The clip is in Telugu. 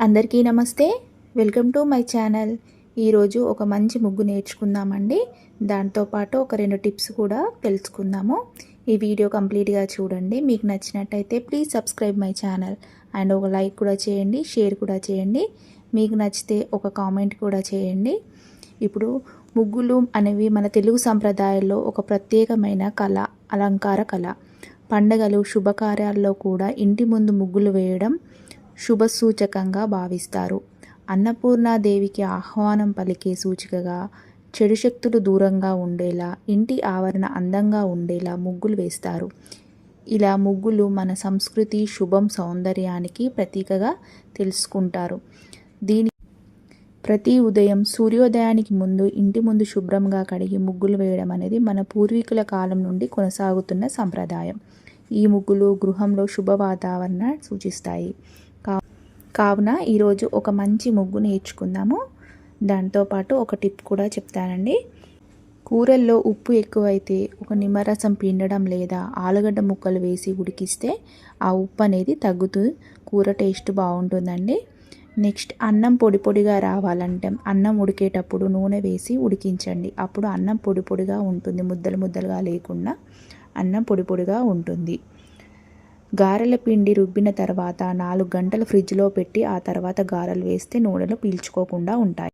అందరికీ నమస్తే. Welcome to my channel. ఈరోజు ఒక మంచి ముగ్గు నేర్చుకుందామండి. దాంతోపాటు ఒక 2 టిప్స్ కూడా తెలుసుకుందాము. ఈ వీడియో కంప్లీట్గా చూడండి. మీకు నచ్చినట్టయితే please subscribe my channel and ఒక లైక్ కూడా చేయండి, షేర్ కూడా చేయండి. మీకు నచ్చితే ఒక కామెంట్ కూడా చేయండి. ఇప్పుడు ముగ్గులు అనేవి మన తెలుగు సంప్రదాయాల్లో ఒక ప్రత్యేకమైన కళ, అలంకార కళ. పండగలు, శుభకార్యాల్లో కూడా ఇంటి ముందు ముగ్గులు వేయడం శుభసూచకంగా భావిస్తారు. అన్నపూర్ణాదేవికి ఆహ్వానం పలికే సూచికగా చెడు శక్తులు దూరంగా ఉండేలా, ఇంటి ఆవరణ అందంగా ఉండేలా ముగ్గులు వేస్తారు. ఇలా ముగ్గులు మన సంస్కృతి, శుభం, సౌందర్యానికి ప్రతీకగా తెలుసుకుంటారు. ప్రతి ఉదయం సూర్యోదయానికి ముందు ఇంటి ముందు శుభ్రంగా కడిగి ముగ్గులు వేయడం అనేది మన పూర్వీకుల కాలం నుండి కొనసాగుతున్న సంప్రదాయం. ఈ ముగ్గులు గృహంలో శుభ వాతావరణ సూచిస్తాయి. కావున ఈరోజు ఒక మంచి ముగ్గు నేర్చుకుందాము. దాంతోపాటు ఒక టిప్ కూడా చెప్తానండి. కూరల్లో ఉప్పు ఎక్కువైతే ఒక నిమ్మరసం పిండడం లేదా ఆలుగడ్డ ముక్కలు వేసి ఉడికిస్తే ఆ ఉప్పు అనేది తగ్గుతూ కూర టేస్ట్ బాగుంటుందండి. నెక్స్ట్, అన్నం పొడి పొడిగా రావాలంటే అన్నం ఉడికేటప్పుడు నూనె వేసి ఉడికించండి. అప్పుడు అన్నం పొడి పొడిగా ఉంటుంది, ముద్దలు ముద్దలుగా లేకుండా అన్నం పొడి పొడిగా ఉంటుంది. గారెల పిండి రుబ్బిన తర్వాత 4 గంటలు ఫ్రిడ్జ్లో పెట్టి ఆ తర్వాత గారెలు వేస్తే నూనెలో పీల్చుకోకుండా ఉంటాయి.